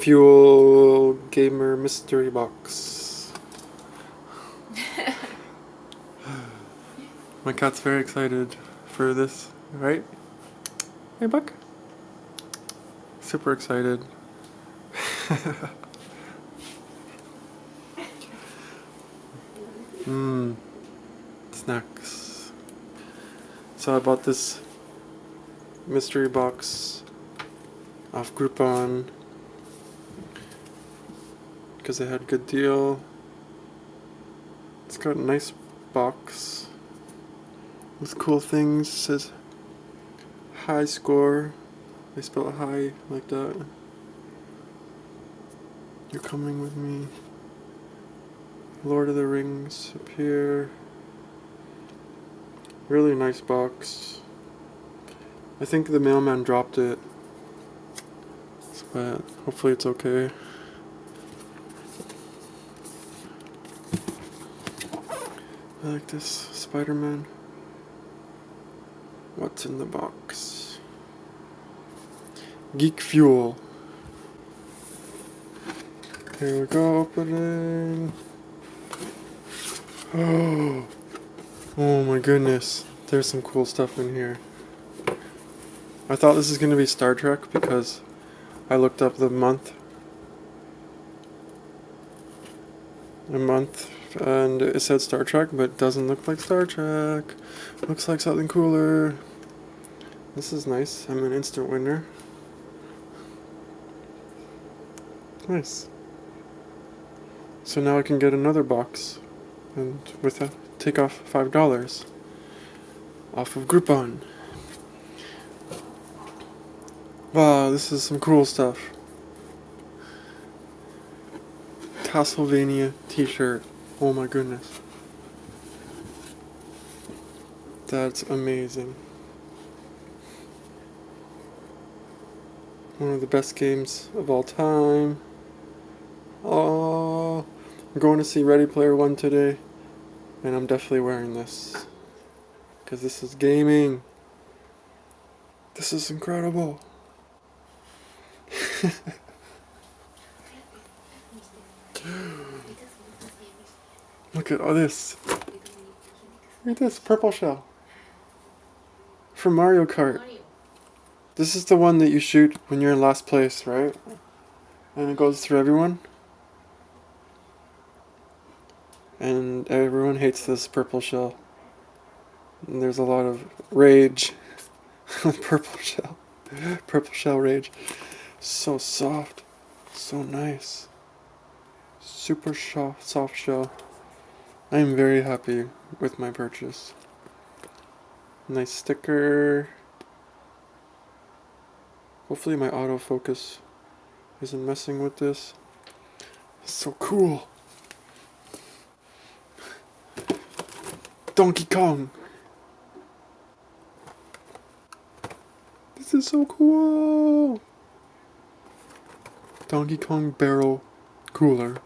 Fuel Gamer Mystery Box. My cat's very excited for this, right? Hey, Buck. Super excited. Snacks. So I bought this mystery box off Groupon because they had a good deal. It's got a nice box with cool things. It says high score. They spell high like that. You're coming with me. Lord of the Rings up here. Really nice box. I think the mailman dropped it, but hopefully it's okay. I like this Spider-Man. What's in the box? Geek Fuel. Here we go, opening. Oh my goodness, there's some cool stuff in here. I thought this was going to be Star Trek because I looked up the month and it said Star Trek, but it doesn't look like Star Trek. Looks like something cooler. This is nice. I'm an instant winner. Nice. So now I can get another box and take off $5 off of Groupon. Wow, this is some cool stuff. Castlevania t-shirt. Oh my goodness. That's amazing. One of the best games of all time. Oh, I'm going to see Ready Player One today, and I'm definitely wearing this because this is gaming. This is incredible. Look at all this. Look at this purple shell from Mario Kart. This is the one that you shoot when you're in last place, right? And it goes through everyone. And everyone hates this purple shell. And there's a lot of rage with purple shell. Purple shell rage. So soft. So nice. Super soft shell. I am very happy with my purchase. Nice sticker. Hopefully my autofocus isn't messing with this. It's so cool. Donkey Kong. This is so cool. Donkey Kong barrel cooler.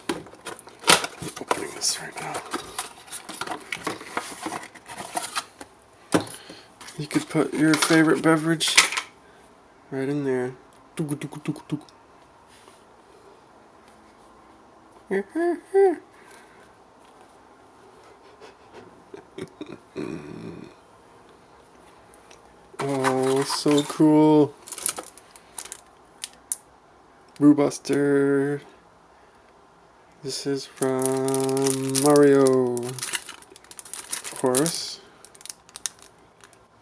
I'm opening this right now. You could put your favorite beverage right in there. Oh, so cool. Buster. This is from Mario. Of course.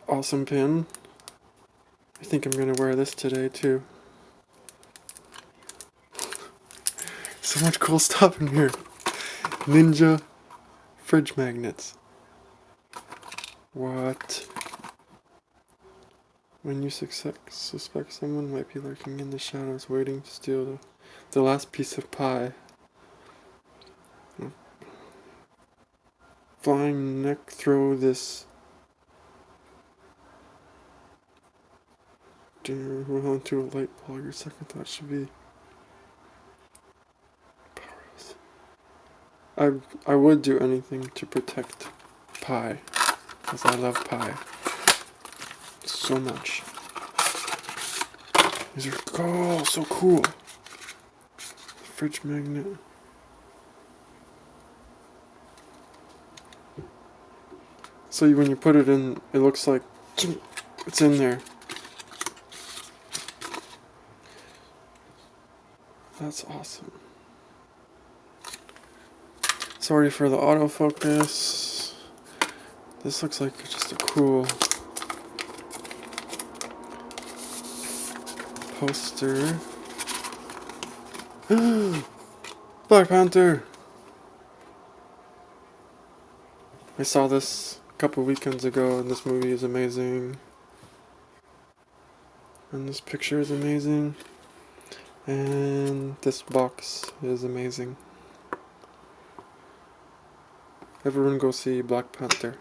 Awesome pin. I think I'm gonna wear this today too. So much cool stuff in here. Ninja fridge magnets. What? When you suspect someone might be lurking in the shadows, waiting to steal the last piece of pie. Flying neck, throw this. Roll into a light ball. Your second thought should be powerless. I would do anything to protect pie, because I love pie so much. These are so cool. Fridge magnet. So when you put it in, it looks like it's in there. That's awesome. Sorry for the autofocus. This looks like just a cool poster. Black Panther! I saw this a couple weekends ago, and this movie is amazing. And this picture is amazing. And this box is amazing. Everyone go see Black Panther.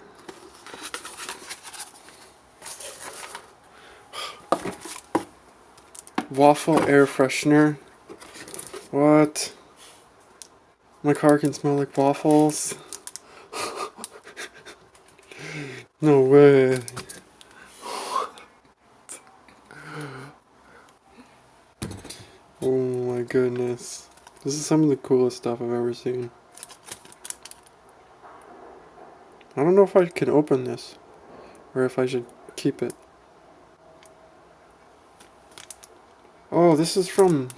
Waffle air freshener. What? My car can smell like waffles? No way. Oh my goodness. This is some of the coolest stuff I've ever seen. I don't know if I can open this, or if I should keep it. Oh, this is from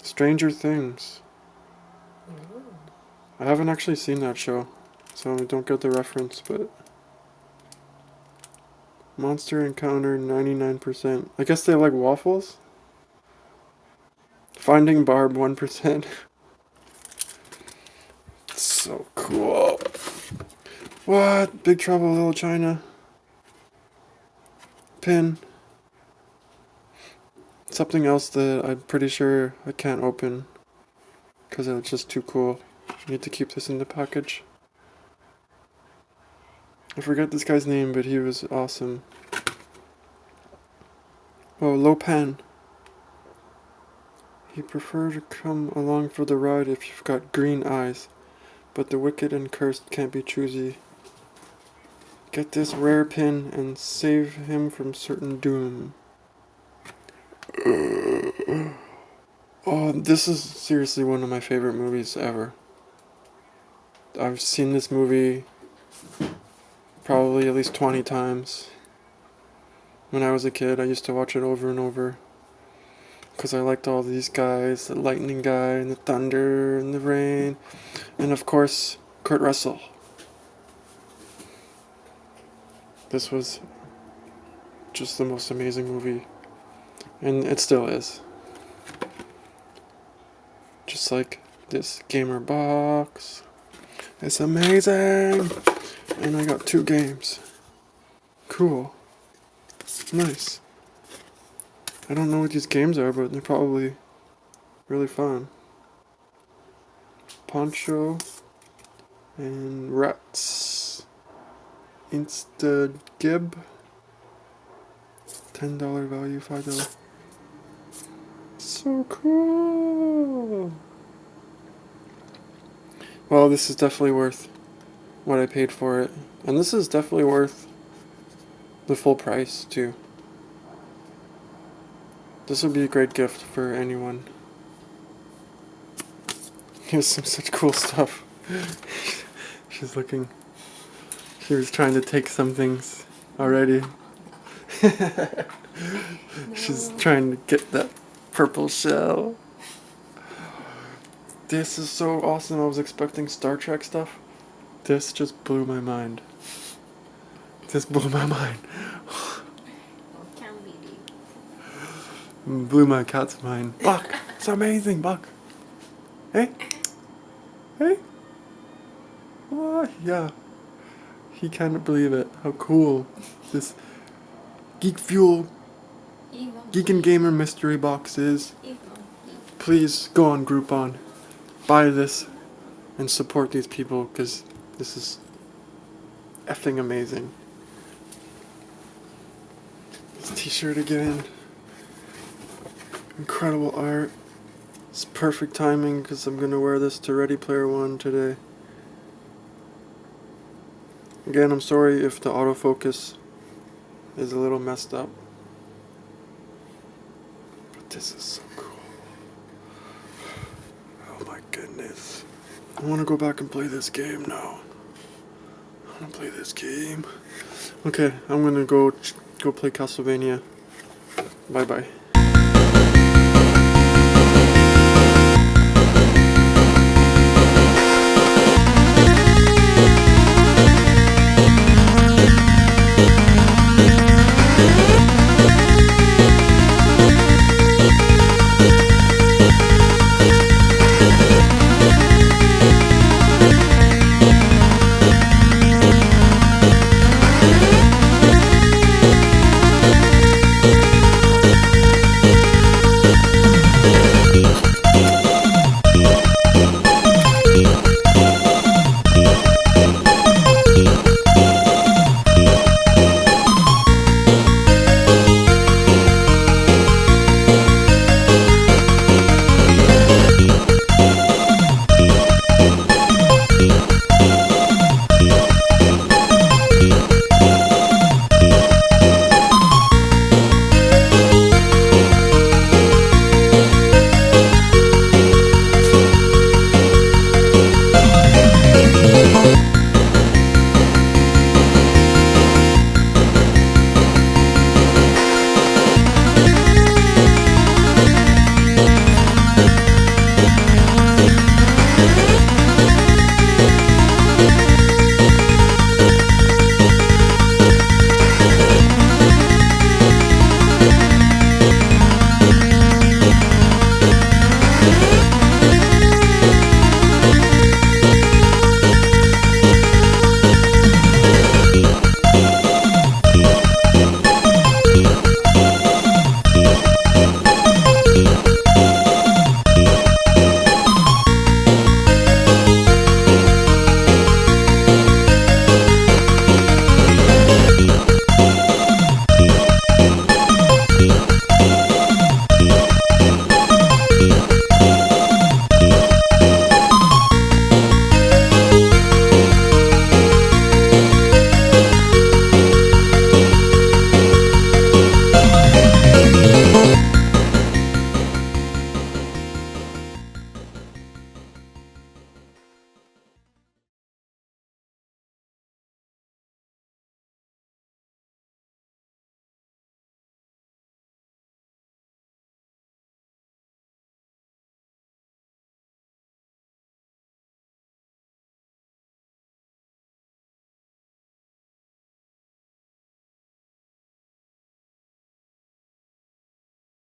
Stranger Things. I haven't actually seen that show, so I don't get the reference, but Monster Encounter 99%. I guess they like waffles? Finding Barb 1%. So cool. What? Big Trouble Little China. Pin. Something else that I'm pretty sure I can't open because it's just too cool. I need to keep this in the package. I forget this guy's name, but he was awesome. Oh, Lopan. He prefer to come along for the ride if you've got green eyes, but the wicked and cursed can't be choosy. Get this rare pin and save him from certain doom. Oh, this is seriously one of my favorite movies ever. I've seen this movie probably at least 20 times. When I was a kid, I used to watch it over and over. Because I liked all these guys, the lightning guy, and the thunder, and the rain. And of course, Kurt Russell. This was just the most amazing movie. And it still is. Just like this gamer box. It's amazing! And I got 2 games. Cool. Nice. I don't know what these games are, but they're probably really fun. Poncho and Rats. Insta Gib. $10 value, $5. So cool. Well, this is definitely worth what I paid for it. And this is definitely worth the full price, too. This would be a great gift for anyone. Here's some such cool stuff. She's looking. She was trying to take some things already. She's trying to get that purple shell. This is so awesome. I was expecting Star Trek stuff. This just blew my mind. This blew my mind. Blew my cat's mind. Buck! It's amazing, Buck! Hey? Hey? Oh, yeah. He can't believe it. How cool this Geek Fuel Geek and Gamer Mystery Box is. Please go on Groupon. Buy this and support these people because this is effing amazing. This t-shirt again. Incredible art. It's perfect timing because I'm going to wear this to Ready Player One today. Again, I'm sorry if the autofocus is a little messed up. But this is so cool. Oh my goodness. I want to go back and play this game now. I want to play this game. Okay, I'm going to go play Castlevania. Bye-bye.